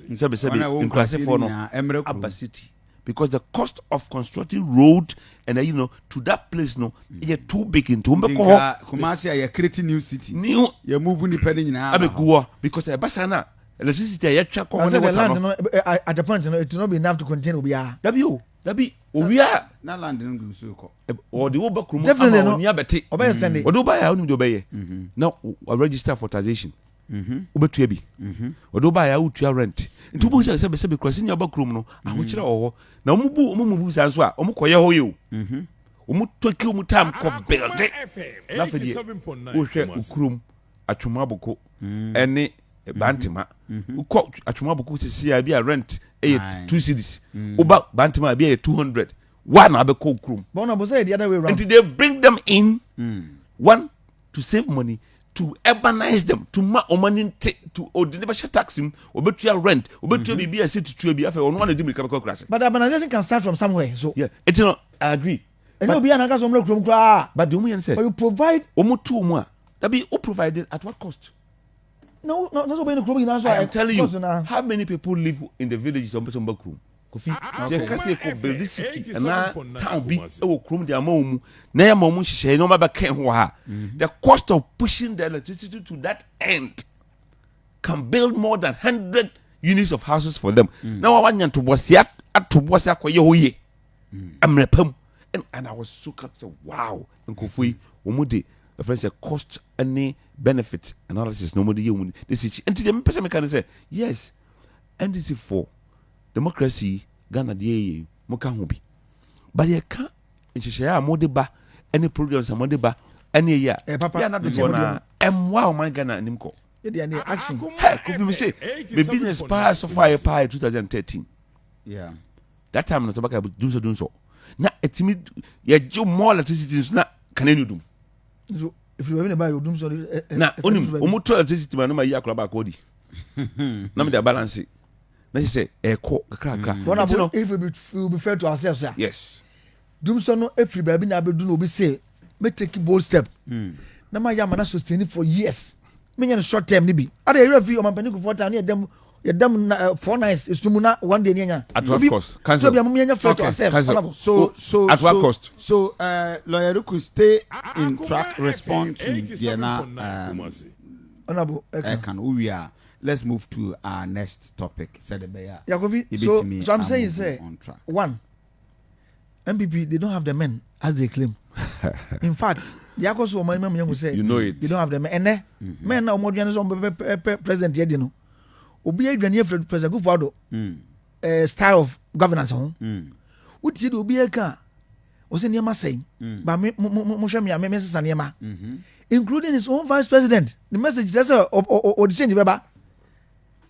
in class 4 no Abba City. Because the cost of constructing road and to that place is too big into Kumasi are creating new city. You're moving depending now. Because basana electricity I check on the land at the point it will not be enough to contain Obia. Dabi Obia na land no so or the Obakrum definitely no Obey standing. What do buy only do obey? Now I register for taxation. Obetua bi odo ba ya utua rent nti obo se be crossing your backroom no ahokyere oho na omubu san so a omukoye ho ye omu toki omu time ko build na fedi wo hwe ukrum atwomaboko ene bantima ukọ atwomaboko sisi ya bi rent 2 cedis oba bantima bi 200 one abeko ukrum bona bo say the other way around until they bring them in one to save money to urbanize them to ma omani to deliver tax him obetua rent obetua bibia city to bia fe ono na di mirika class. But urbanization can start from somewhere. So yeah, it's not I agree. And you be an akaso mro krom kra. But the woman said, but you provide omo tu omo a that be who provided at what cost? No, not so be no krom ina so I'm telling you how many people live in the villages on Betomba Krom. Kofi say kasi ko build this city and town be e wo krom dia ma omu na ya ma omu hihye no ba kan ho ha. The cost of pushing the electricity to that end can build more than 100 units of houses for them. Now I want to bosia atobosia koye hoye amrepam and I was so say wow nkofui omude the friend say cost any benefit analysis nobody you this is and the person can say yes NDC for democracy Ghana dey muka ho bi but ye ka nhihye a mode ba any programs a mode ba any year ya na do na emwa o man Ghana nimko the action could me say the business pass so far 2013 yeah that time no tabaka do so na etimi ye jo more electricity na kanenu dum so if you even buy your dum so na onim omoto electricity ma no ma yi akura ba ko di na me dey balance na say eko kakra if we be fair to ourselves sir. Yes Dum so no every baby na be do no be say me take bold step na ma ya mana sustain for years me nya short term ni bi ada area fi o man panic for time na dem 4 nights is tumu na one day nya at what cost cancel so be am nya fair to ourselves so at what cost so lawyer Duku stay in track respond to the honorable we are. Let's move to our next topic. Yakovi, so I'm saying say one NPP they don't have the men as they claim. In fact, Yakoso my mem will say you know it. They don't have the men. And men now more president here, you know. Obi adwane for president Gufado style of governance home. What did Obi aka? Was in your say, but me Mrs. Sanyama, including his own vice president. The message that's or the change baba.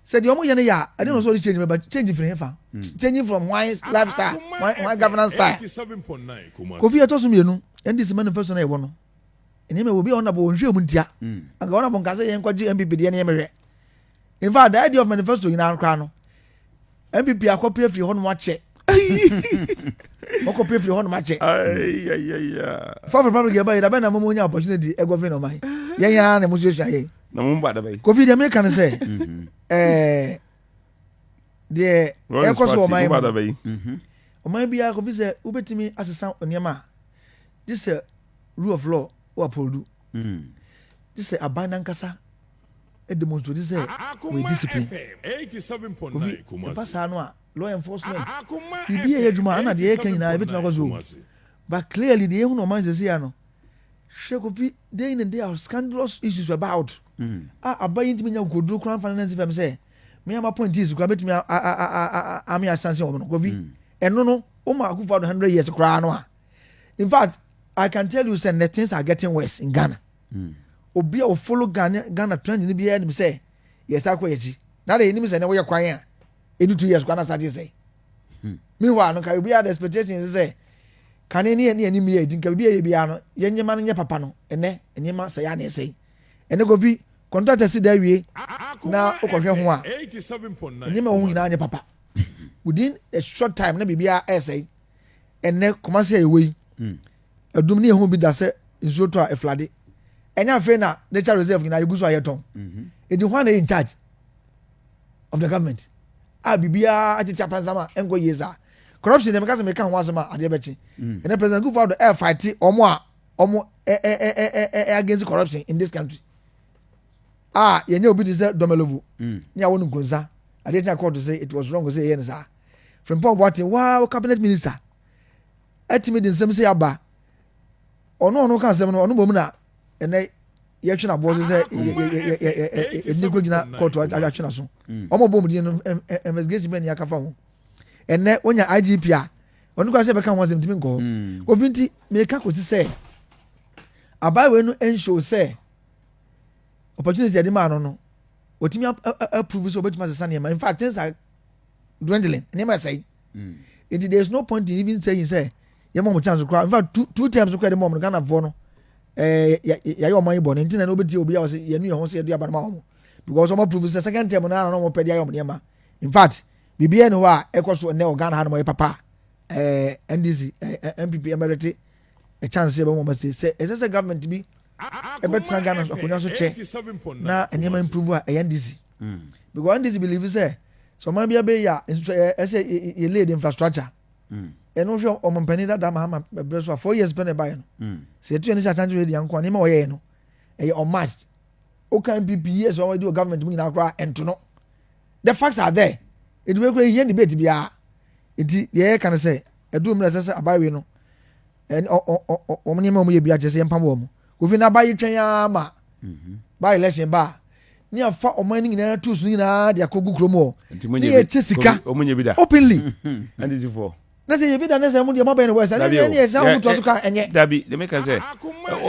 Said the omo ya I don't know so change but changing from here changing from one lifestyle one governance style 87.9 Kofi atoso mienu NDC manifesto na e wono ene me will be on abo nhwe mu ntia anga wona bon kase yen kwaji MPP de na yemere. In fact the idea of manifesto in akra no MPP akopie fi ho no ache okopie fi ho no ache for public ya ba da na mo nya opportunity e governor mai yen ya na mo social yen na mo ba da bai Kofi de me kan say the ekoso o mai o mai bia Kofi say ubetimi asesa oniema this rule of law o uphold this abandon kasa e demonstrate this we discipline 87.9 Kumasi pasa no a law enforcement bibia ye adwuma ana de ye kan nyina betima kwazo but clearly the hu no man say ya no Kofi day in day are scandalous issues about abayin timi nya godro kran finance fam say me am point is kwa betimi am ya sanse o no Kofi eno no o ma ku for 100 years kra no a in fact I can tell you say things are getting worse in Ghana obi a follow Ghana trend ni bia ni say yes akwa yaji na dey ni say na we kwan a eni 2 years kwana start say meanwhile no ka obi a the expectation say kan ni mi edin ka bia bia no yenyema no nye papa no ene enyema say ya na say ene Kofi contract si da wie na okohwe ho a 87.9 enyema ho nyina nye papa within a short time na bibia say ene komase ewe adum ni ehun bi da se nso to a eflade enya fe na nature reserve nyina yeguso ayeton edi ho na in charge of the government a bibia atete apansama engo yeza corruption dem ka se meka ho asema ade bechi and the president go for the air fight omo against corruption in this country yenye obi dey say domelovu nya wonu gonza ade nya court say it was wrong say yen sa from Paul Boateng wow cabinet minister atimi din sem say aba ono kan sem no ono bom na ene ye twa na bo say ni go gina court atwa na so omo bom din no investigation ben ya kafa ho ene onya IGP a ono kwa say be kan ho asem timi nko ko finti me ka ko si say abai we no ensure say opportunity ade ma no otimi approve so obetuma sesa ne ma in fact things are dwindling ne say there is no point in even saying say ye mom chance cry in fact two times cry the mom Ghana for no ya yo man born ntina no obeti obi a say ye nu ye ho say do abana ma ho because some approve say second term na no mo pedi ayom ne ma in fact bibia no wa ekoso ne o Ghana ha no mo papa NDC NPP emerite a chance ye mom say say government bi e betra Ghana so akonya so che na enema improve a NDC because NDC believe say so man bia be ya say ye lay the infrastructure eno hwe omompani da Mahama breso 4 years been buy no say tu any chance ready anko ani ma wo ye no e on march o kan NPP years o do government mun na akra ento no the facts are there it we kure yen debate bia enti ye kan say edu mun say abawe no en o mun ma mo ye bia che say empam wo mo ofi na bayi twen ya ma ba election ba ni afa oman ni nyina tools ni na dia kogu kromo ni e chesika omunye bi da openly and is for na say bi da na say mu dia mabay no west na ni e say mu to ka enye dabi de make say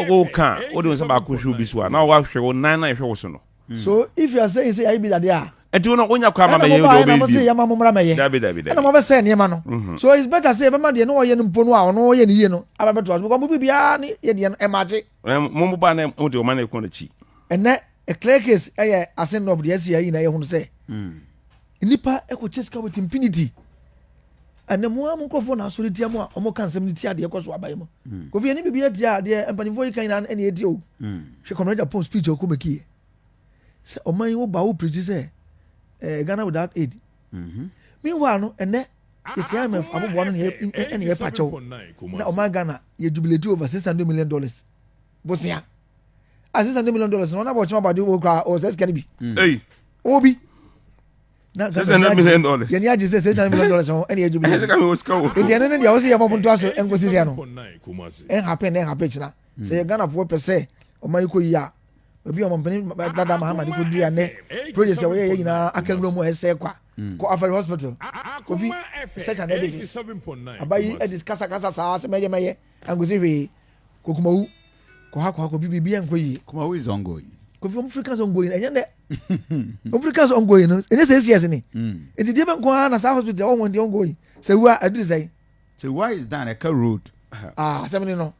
o kan o de so ba ko hwe bi so na wa hwe wo nan na hwe wo so no so if you are saying say I be that there enti wono onya kwa ma ye do be na say ya ma mumra meye dabi na mo be say ne ma no so it's better say be ma de no ye no mpo no a ono ye ne ye no aba beto because mo bibia ni ye de e ma je mo ba na o de o ma na ko na chi ene a clear case ascend of the SCI na ye hunu say nipa eko cheska with impunity and mo am nkofo na asori tia mo a omo kan sem ni tia de ekoso abaye mo ko fi ani bibia tia de empanifo yi kan na ene edi o hwe kono ja post speech o ko meki se oman wo ba wo preach say Ghana without aid meanwhile no ene tia me abobo no ene ye pacho na oman Ghana ye jubilate over $600 million bosia $600 million no na bo chuma ba de wo kra o se skani bi hey obi na $600 million ye ni aje say $600 million no ene jubilate se ka me oska wo enti ene ne dia wo se ye mo ponto aso engo sisi no happen china say Ghana 4% o man ko yi a obi o mpani dada Mahama ko dua ne project we ye nyina akagro mu ese kwa ko afari hospital ko fi such an edifice abayi edis kasa sa se meye engo sisi ko kumawu ko ha ko bibia nko yi kuma who is ongoing ko fi Africans ongoing enye de Africans ongoing no enye say yes ni enti de ben ko na sa hospital o won de ongoing say wa adu say so why is that a road something no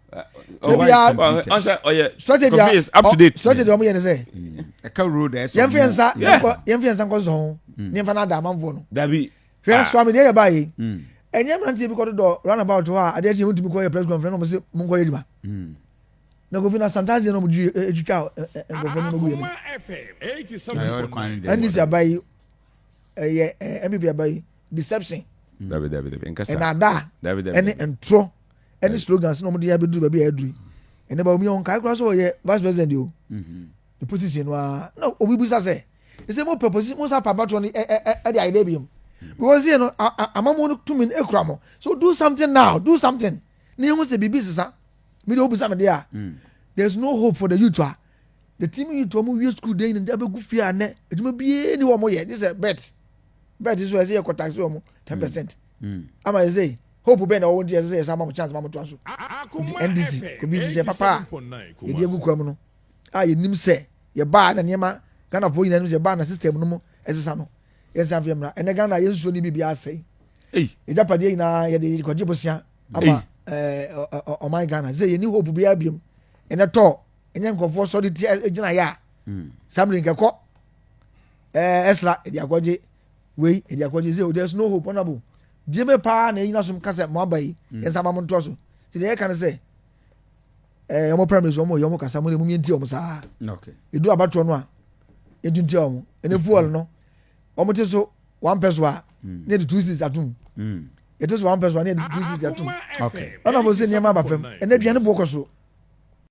strategy is up to date strategy o mo ye say a road is yem fiansa ko zo ni fa na da manfo no dabi fiansa so am de ye ba yi enye mrantie bi ko do roundabout ho a ade che mutumi ko ye press conference no mo se mun ko ye diba na go fina santazi no mo etwitwa ngofo no go ye ni NDC abai NPP abai deception dabi nkasa dabi ene entro any slogans no mo de abedu ba bi aduru ene ba mi on kai kra so ye vice president o the position wa no obi bu sa say say mo purpose mo sa papa to no e dey idea bi because you know amamo no to me ekra mo so do something now do something ni hu say bibi sisa me dey obi sa me there there's no hope for the youth the team youth mo we school dey in dey abegu fi ane eduma bi ni wo mo ye this is bet is so say e ko tax wo mo 10% ama say hope be na wo dey say say chance ma mo to aso NDC ko bi say papa e dey egu kwam no ye nim say ye ba na niema Ghana fo yina nim say ba na system no mo esesa no ye san fiam na ene Ghana ye nsuo ni bibia asai e japade yina ye dey kwaje bosia ama o my Ghana say ye ni hope be abiem ene to enye nkofo so de gina ya samri nkeko esla e dey akwaje we e dey akwaje say there's no hope honorable jebe pa na yina sum kase mo abai yensa ma mo nto so ti dey kan say yomo premise yomo kasa mo le mu mienti omo sa okay edu abato no a edunti omo ene fuel no omo ti so one person near the 2 cities at home. It is one person near the 2 cities at home. Okay. And I was in Yamaba, and then the book or so.